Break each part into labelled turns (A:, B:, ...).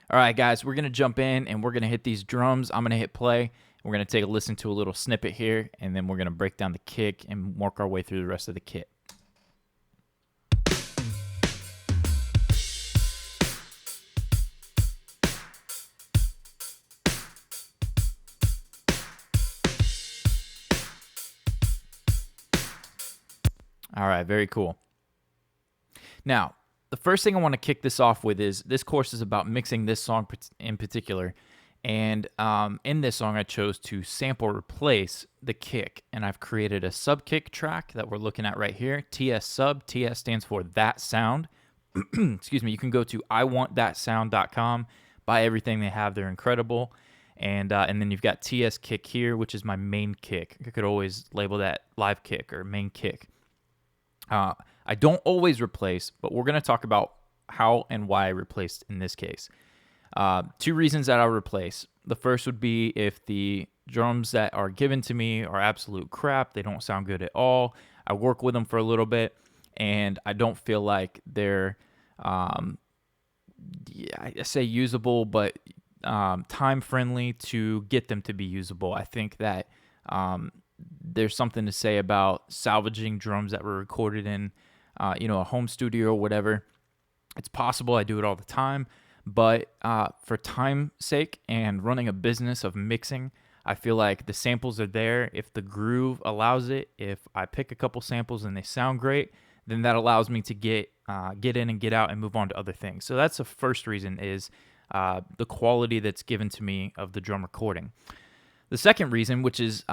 A: All right, guys, we're going to jump in and we're going to hit these drums. I'm going to hit play. We're going to take a listen to a little snippet here, and then we're going to break down the kick and work our way through the rest of the kit. All right, very cool. Now, the first thing I want to kick this off with is this course is about mixing this song in particular. And in this song, I chose to sample replace the kick. And I've created a sub kick track that we're looking at right here. TS sub. TS stands for that sound. Excuse me. You can go to iwantthatsound.com, buy everything they have. They're incredible. And then you've got TS kick here, which is my main kick. You could always label that live kick or main kick. I don't always replace, but we're going to talk about how and why I replaced in this case. Two reasons that I'll replace. The first would be if the drums that are given to me are absolute crap, they don't sound good at all. I work with them for a little bit, and I don't feel like they're, I say usable, but time friendly to get them to be usable. I think that there's something to say about salvaging drums that were recorded in, a home studio or whatever. It's possible. I do it all the time. But for time's sake and running a business of mixing, I feel like the samples are there. If the groove allows it, if I pick a couple samples and they sound great, then that allows me to get in and get out and move on to other things. So that's the first reason is the quality that's given to me of the drum recording. The second reason, which is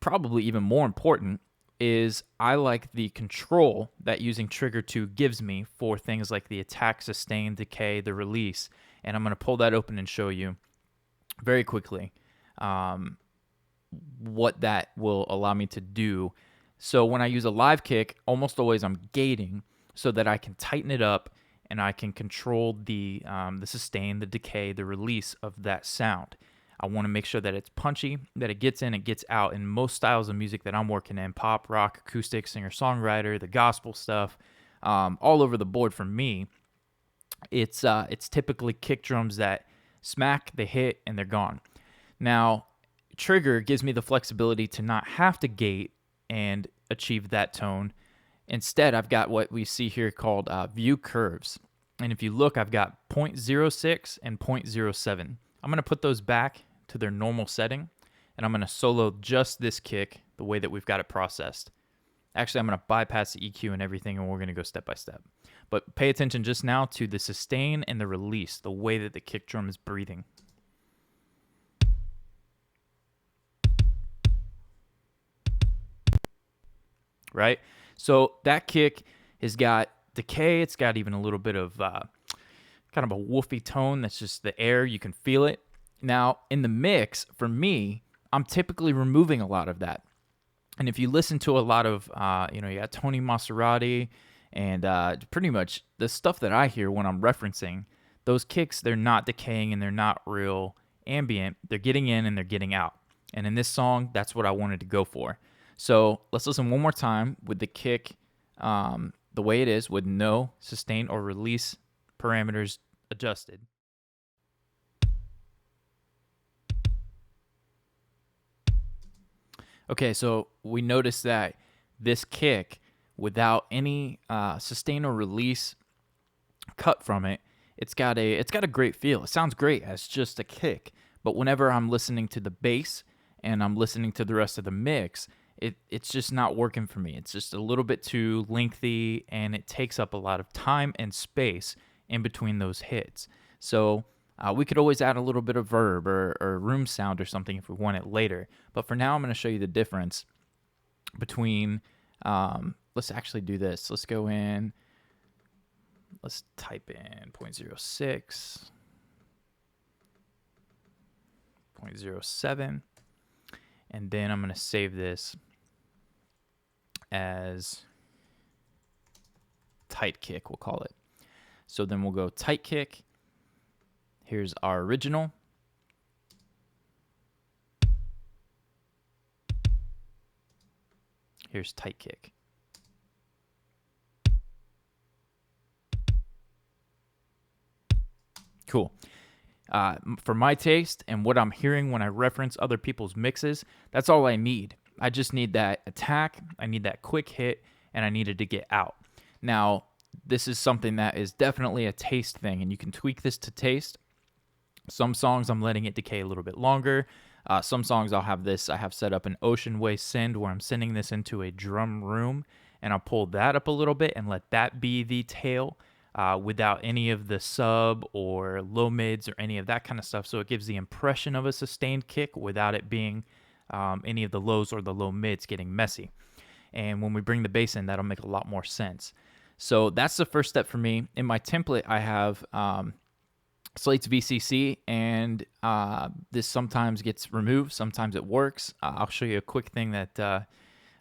A: probably even more important, is I like the control that using Trigger 2 gives me for things like the attack, sustain, decay, the release. And I'm going to pull that open and show you very quickly what that will allow me to do. So when I use a live kick, almost always I'm gating so that I can tighten it up and I can control the sustain, the decay, the release of that sound. I want to make sure that it's punchy, that it gets in, it gets out. In most styles of music that I'm working in, pop, rock, acoustic, singer-songwriter, the gospel stuff, all over the board for me, it's typically kick drums that smack, they hit, and they're gone. Now, Trigger gives me the flexibility to not have to gate and achieve that tone. Instead, I've got what we see here called view curves. And if you look, I've got 0.06 and 0.07. I'm going to put those back to their normal setting, and I'm going to solo just this kick the way that we've got it processed. Actually, I'm going to bypass the EQ and everything, and we're going to go step by step. But pay attention just now to the sustain and the release, the way that the kick drum is breathing. Right? So that kick has got decay. It's got even a little bit of kind of a woofy tone. That's just the air. You can feel it. Now, in the mix, for me, I'm typically removing a lot of that. And if you listen to a lot of, you got Tony Maserati and pretty much the stuff that I hear when I'm referencing, those kicks, they're not decaying and they're not real ambient. They're getting in and they're getting out. And in this song, that's what I wanted to go for. So let's listen one more time with the kick the way it is with no sustain or release parameters adjusted. Okay, so we notice that this kick, without any sustain or release cut from it, it's got a great feel. It sounds great as just a kick. But whenever I'm listening to the bass and I'm listening to the rest of the mix, it's just not working for me. It's just a little bit too lengthy, and it takes up a lot of time and space in between those hits. So we could always add a little bit of verb or room sound or something if we want it later. But for now, I'm going to show you the difference between, let's actually do this. Let's go in, let's type in 0.06, 0.07, and then I'm going to save this as tight kick, we'll call it. So then we'll go tight kick. Here's our original. Here's tight kick. Cool. For my taste and what I'm hearing when I reference other people's mixes, that's all I need. I just need that attack, I need that quick hit, and I need it to get out. Now, this is something that is definitely a taste thing, and you can tweak this to taste. Some songs I'm letting it decay a little bit longer. Some songs I have set up an Ocean Way send where I'm sending this into a drum room, and I'll pull that up a little bit and let that be the tail without any of the sub or low mids or any of that kind of stuff. So it gives the impression of a sustained kick without it being any of the lows or the low mids getting messy. And when we bring the bass in, that'll make a lot more sense. So that's the first step for me. In my template, I have Slate's VCC, and this sometimes gets removed, sometimes it works. I'll show you a quick thing that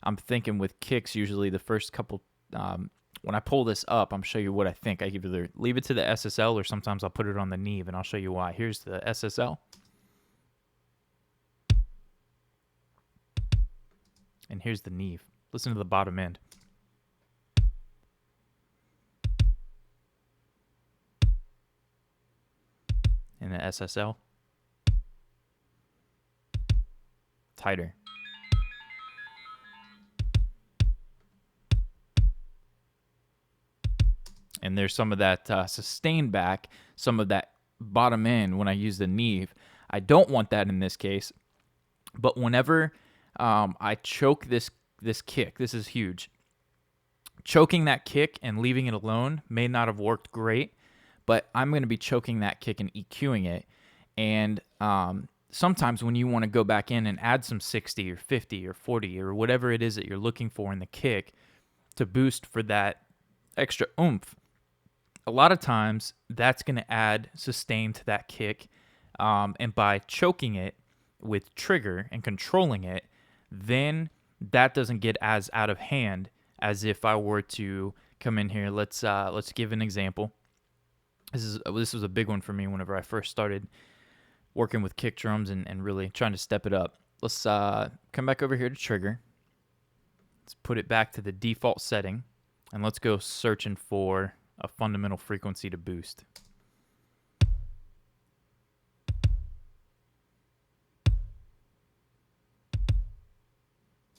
A: I'm thinking with kicks. Usually the first couple, when I pull this up, I'm show you what I think. I either leave it to the SSL or sometimes I'll put it on the Neve, and I'll show you why. Here's the SSL. And here's the Neve. Listen to the bottom end. And the SSL. Tighter. And there's some of that sustain back, some of that bottom end when I use the Neve. I don't want that in this case, but whenever I choke this kick, this is huge. Choking that kick and leaving it alone may not have worked great, but I'm going to be choking that kick and EQing it. And sometimes when you want to go back in and add some 60 or 50 or 40 or whatever it is that you're looking for in the kick to boost for that extra oomph, a lot of times that's going to add sustain to that kick. And by choking it with trigger and controlling it, then that doesn't get as out of hand as if I were to come in here. Let's give an example. This was a big one for me whenever I first started working with kick drums and really trying to step it up. Let's come back over here to trigger. Let's put it back to the default setting, and let's go searching for a fundamental frequency to boost.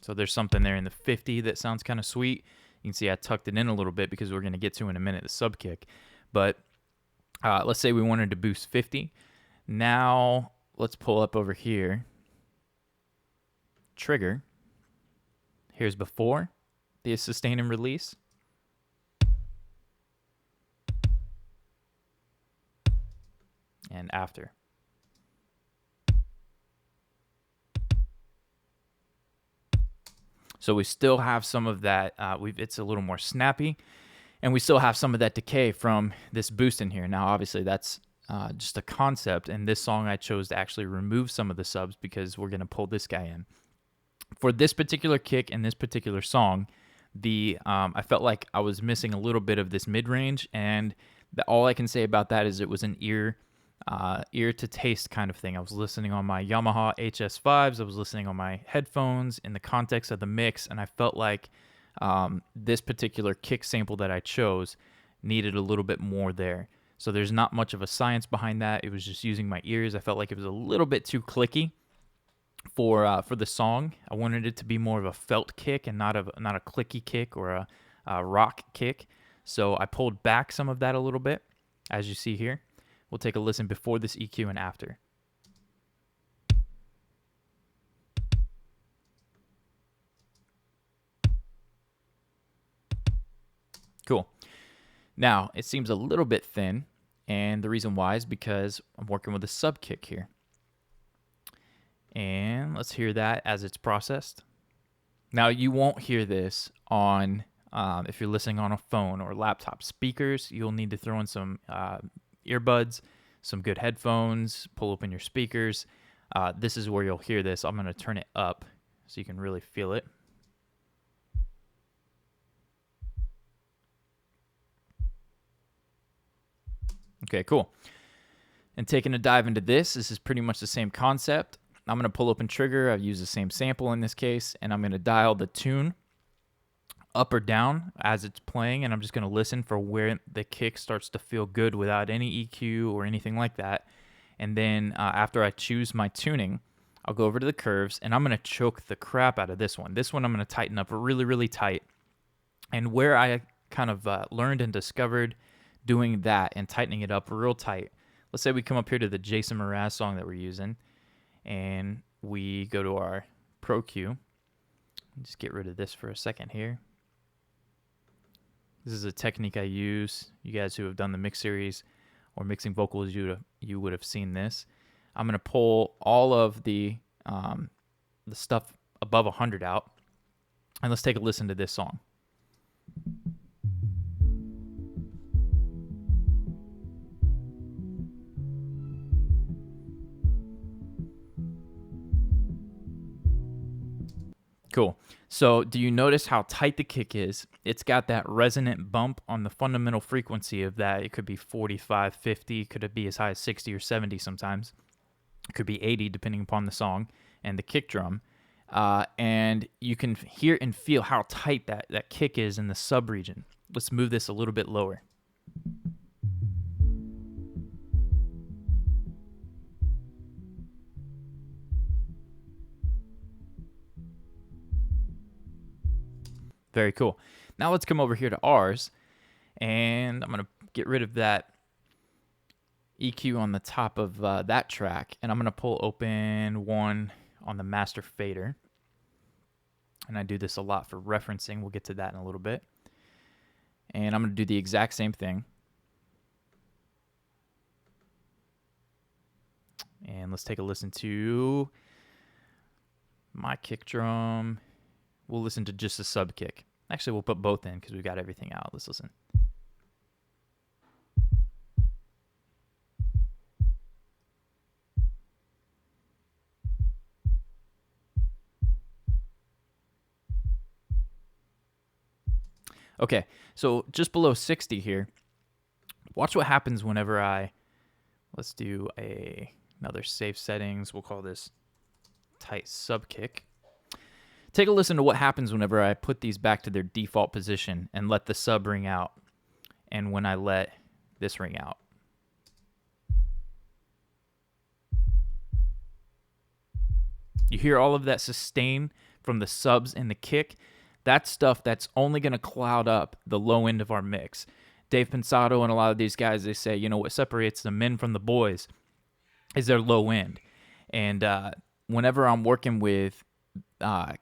A: So there's something there in the 50 that sounds kind of sweet. You can see I tucked it in a little bit because we're going to get to in a minute the sub kick. But let's say we wanted to boost 50. Now let's pull up over here. Trigger. Here's before the sustain and release. And after. So we still have some of that, it's a little more snappy, and we still have some of that decay from this boost in here. Now, obviously, that's just a concept, and this song I chose to actually remove some of the subs because we're going to pull this guy in. For this particular kick and this particular song, I felt like I was missing a little bit of this mid-range, and all I can say about that is it was an ear to taste kind of thing. I was listening on my Yamaha HS5s, I was listening on my headphones in the context of the mix, and I felt like this particular kick sample that I chose needed a little bit more there. So there's not much of a science behind that. It was just using my ears. I felt like it was a little bit too clicky for the song. I wanted it to be more of a felt kick and not a clicky kick or a rock kick. So I pulled back some of that a little bit, as you see here. We'll take a listen before this EQ and after. Cool. Now, it seems a little bit thin, and the reason why is because I'm working with a sub kick here. And let's hear that as it's processed. Now, you won't hear this on, if you're listening on a phone or laptop speakers, you'll need to throw in some earbuds, some good headphones, pull open your speakers. This is where you'll hear this. I'm going to turn it up so you can really feel it. Okay, cool. And taking a dive into this is pretty much the same concept. I'm going to pull open trigger. I've used the same sample in this case, and I'm going to dial the tune up or down as it's playing, and I'm just going to listen for where the kick starts to feel good without any EQ or anything like that. And then after I choose my tuning, I'll go over to the curves, and I'm going to choke the crap out of this one. This one I'm going to tighten up really, really tight. And where I kind of learned and discovered doing that and tightening it up real tight, let's say we come up here to the Jason Mraz song that we're using, and we go to our Pro Q. Just get rid of this for a second here. This is a technique I use. You guys who have done the mix series or mixing vocals, you would have seen this. I'm going to pull all of the stuff above 100 out, and let's take a listen to this song. Cool. So do you notice how tight the kick is? It's got that resonant bump on the fundamental frequency of that. It could be 45, 50, could it be as high as 60 or 70 sometimes. It could be 80 depending upon the song and the kick drum. And you can hear and feel how tight that kick is in the sub region. Let's move this a little bit lower. Very cool. Now let's come over here to ours, and I'm going to get rid of that EQ on the top of that track, and I'm going to pull open one on the master fader. And I do this a lot for referencing. We'll get to that in a little bit. And I'm going to do the exact same thing. And let's take a listen to my kick drum. We'll listen to just the sub kick. Actually, we'll put both in because we've got everything out. Let's listen. Okay, so just below 60 here. Watch what happens whenever let's do another safe settings. We'll call this tight sub kick. Take a listen to what happens whenever I put these back to their default position and let the sub ring out, and when I let this ring out. You hear all of that sustain from the subs and the kick. That's stuff that's only going to cloud up the low end of our mix. Dave Pensado and a lot of these guys, they say, you know, what separates the men from the boys is their low end. And whenever I'm working with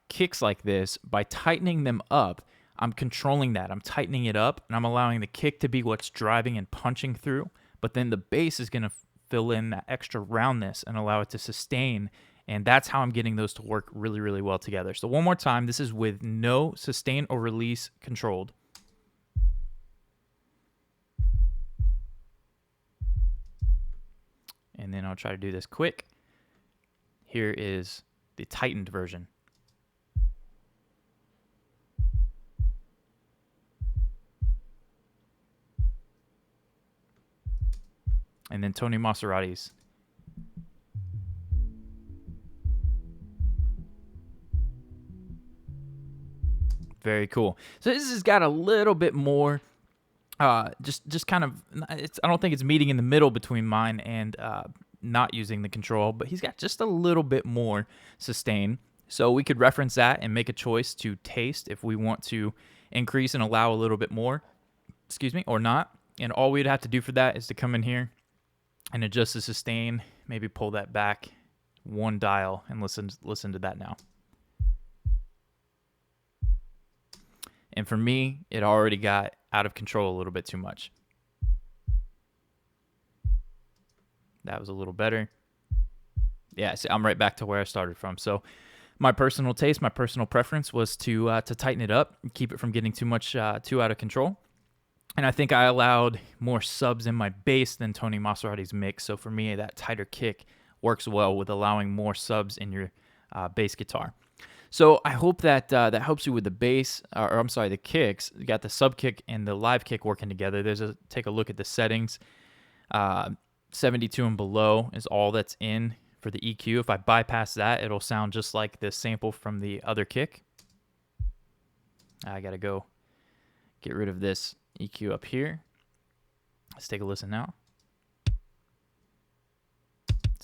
A: kicks like this, by tightening them up, I'm controlling that. I'm tightening it up, and I'm allowing the kick to be what's driving and punching through. But then the bass is going to fill in that extra roundness and allow it to sustain. And that's how I'm getting those to work really, really well together. So one more time, this is with no sustain or release controlled. And then I'll try to do this quick. Here is the tightened version. And then Tony Maserati's. Very cool. So this has got a little bit more, just kind of, I don't think it's meeting in the middle between mine and not using the control, but he's got just a little bit more sustain. So we could reference that and make a choice to taste if we want to increase and allow a little bit more, or not. And all we'd have to do for that is to come in here and adjust the sustain, maybe pull that back one dial and listen to that now. And for me, it already got out of control a little bit too much. That was a little better. Yeah, see, I'm right back to where I started from. So my personal taste, my personal preference was to tighten it up, keep it from getting too much, too out of control. And I think I allowed more subs in my bass than Tony Maserati's mix. So for me, that tighter kick works well with allowing more subs in your bass guitar. So I hope that that helps you with the bass, or I'm sorry, the kicks. You got the sub kick and the live kick working together. Take a look at the settings. 72 and below is all that's in for the EQ. If I bypass that, it'll sound just like the sample from the other kick. I gotta go get rid of this EQ up here. Let's take a listen now.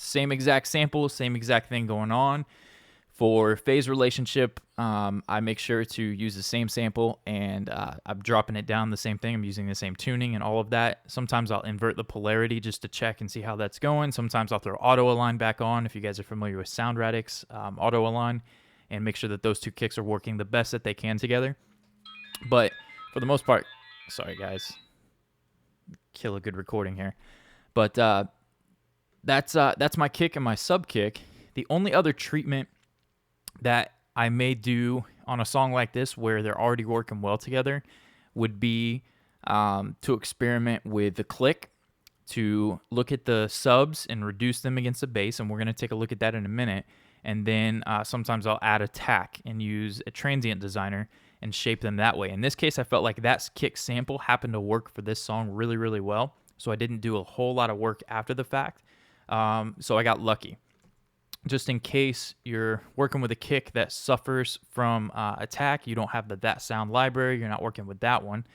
A: Same exact sample, same exact thing going on. For phase relationship, I make sure to use the same sample, and I'm dropping it down the same thing. I'm using the same tuning and all of that. Sometimes I'll invert the polarity just to check and see how that's going. Sometimes I'll throw auto align back on, if you guys are familiar with Sound Radix auto align, and make sure that those two kicks are working the best that they can together. But for the most part, sorry guys, kill a good recording here. But that's my kick and my sub kick. The only other treatment that I may do on a song like this where they're already working well together would be to experiment with the click, to look at the subs and reduce them against the bass, and we're going to take a look at that in a minute. And then sometimes I'll add attack and use a transient designer and shape them that way. In this case, I felt like that kick sample happened to work for this song really, really well, so I didn't do a whole lot of work after the fact. So I got lucky. Just in case you're working with a kick that suffers from attack, you don't have the That Sound library, you're not working with that one.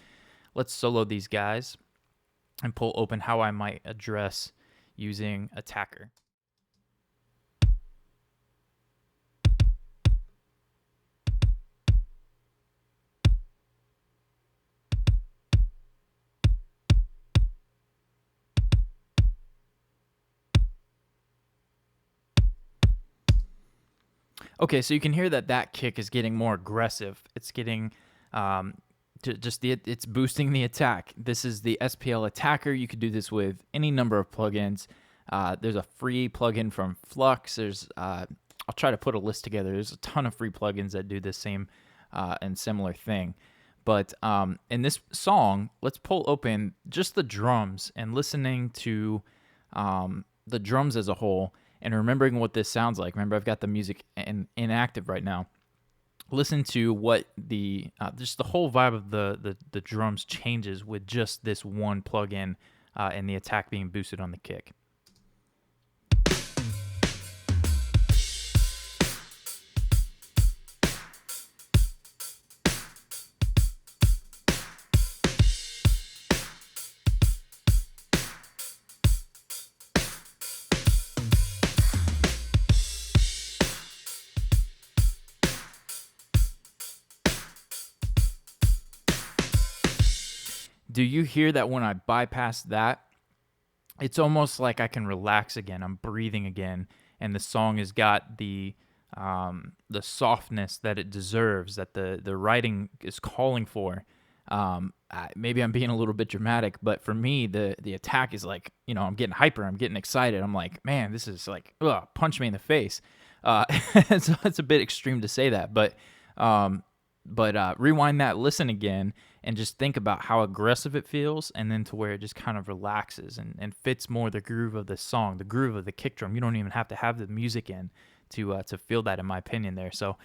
A: Let's solo these guys and pull open how I might address using attacker. Okay, so you can hear that kick is getting more aggressive. It's getting it's boosting the attack. This is the SPL attacker. You could do this with any number of plugins. There's a free plugin from Flux. I'll try to put a list together. There's a ton of free plugins that do the same and similar thing. But in this song, let's pull open just the drums and listening to the drums as a whole and remembering what this sounds like. Remember, I've got the music inactive right now. Listen to what just the whole vibe of the drums changes with just this one plug-in and the attack being boosted on the kick. Do you hear that when I bypass that? It's almost like I can relax again. I'm breathing again, and the song has got the softness that it deserves, that the writing is calling for. Maybe I'm being a little bit dramatic, but for me, the attack is like, I'm getting hyper, I'm getting excited. I'm like, man, this is like, punch me in the face. So it's a bit extreme to say that, but rewind that, listen again, and just think about how aggressive it feels, and then to where it just kind of relaxes and fits more the groove of the song, the groove of the kick drum. You don't even have to have the music in to feel that, in my opinion, there. So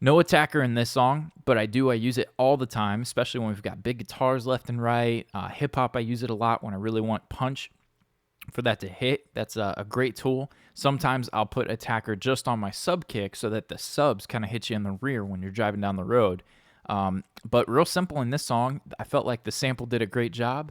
A: no attacker in this song, but I use it all the time, especially when we've got big guitars left and right. Hip-hop, I use it a lot when I really want punch for that to hit. That's a great tool. Sometimes I'll put attacker just on my sub kick so that the subs kind of hit you in the rear when you're driving down the road. But real simple in this song, I felt like the sample did a great job.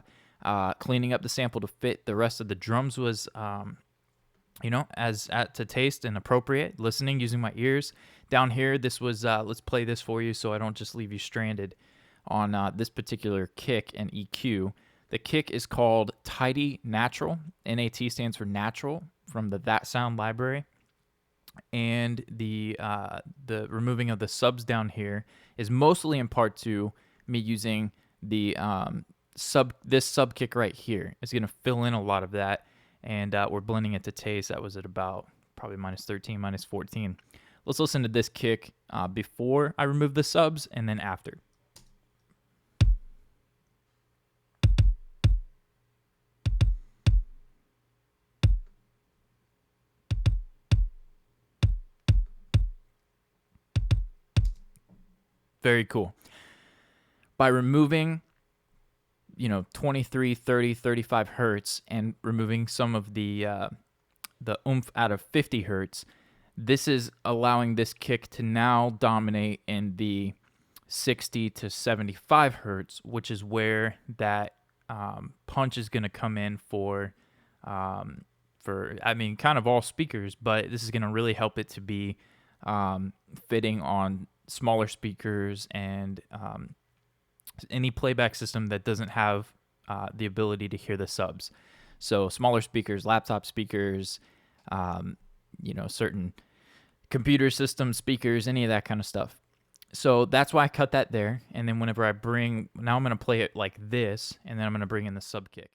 A: Cleaning up the sample to fit the rest of the drums was, as to taste and appropriate. Listening, using my ears. Down here, this was, let's play this for you so I don't just leave you stranded on this particular kick and EQ. The kick is called Tidy Natural. NAT stands for natural, from the That Sound library. And the removing of the subs down here is mostly in part to me using the this sub kick right here. It's going to fill in a lot of that, and we're blending it to taste. That was at about probably -13, -14. Let's listen to this kick before I remove the subs and then after. Very cool. By removing, 23, 30, 35 hertz and removing some of the oomph out of 50 hertz, this is allowing this kick to now dominate in the 60 to 75 hertz, which is where that punch is going to come in for for, I mean, kind of all speakers, but this is going to really help it to be fitting on smaller speakers and any playback system that doesn't have the ability to hear the subs. So smaller speakers, laptop speakers, certain computer system speakers, any of that kind of stuff. So that's why I cut that there. And then whenever now I'm going to play it like this, and then I'm going to bring in the sub kick.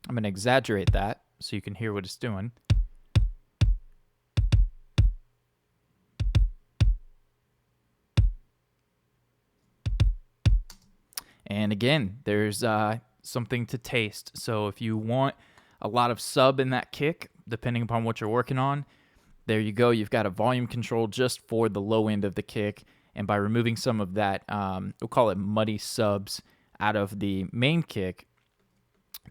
A: I'm going to exaggerate that so you can hear what it's doing. And again, there's something to taste. So if you want a lot of sub in that kick, depending upon what you're working on, there you go. You've got a volume control just for the low end of the kick. And by removing some of that, we'll call it muddy subs out of the main kick,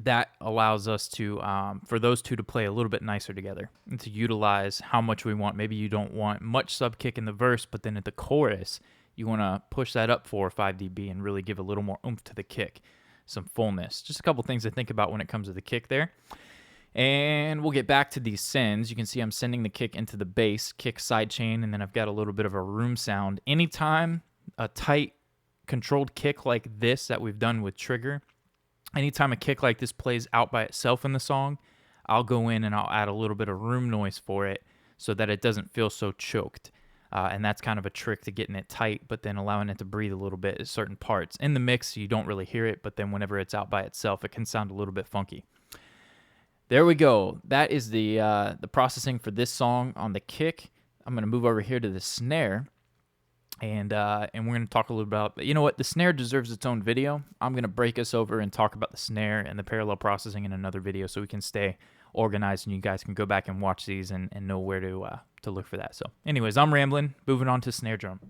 A: that allows us to, for those two to play a little bit nicer together and to utilize how much we want. Maybe you don't want much sub kick in the verse, but then at the chorus, you want to push that up 4 or 5 dB and really give a little more oomph to the kick, some fullness. Just a couple things to think about when it comes to the kick there. And we'll get back to these sends. You can see I'm sending the kick into the bass, kick sidechain, and then I've got a little bit of a room sound. Anytime a tight, controlled kick like this that we've done with Trigger, anytime a kick like this plays out by itself in the song, I'll go in and I'll add a little bit of room noise for it so that it doesn't feel so choked. And that's kind of a trick to getting it tight, but then allowing it to breathe a little bit at certain parts. In the mix, you don't really hear it, but then whenever it's out by itself, it can sound a little bit funky. There we go. That is the processing for this song on the kick. I'm going to move over here to the snare. And we're going to talk a little about, you know what, the snare deserves its own video. I'm going to break us over and talk about the snare and the parallel processing in another video so we can stay organized and you guys can go back and watch these and know where to look for that. So anyways, I'm rambling, moving on to snare drum.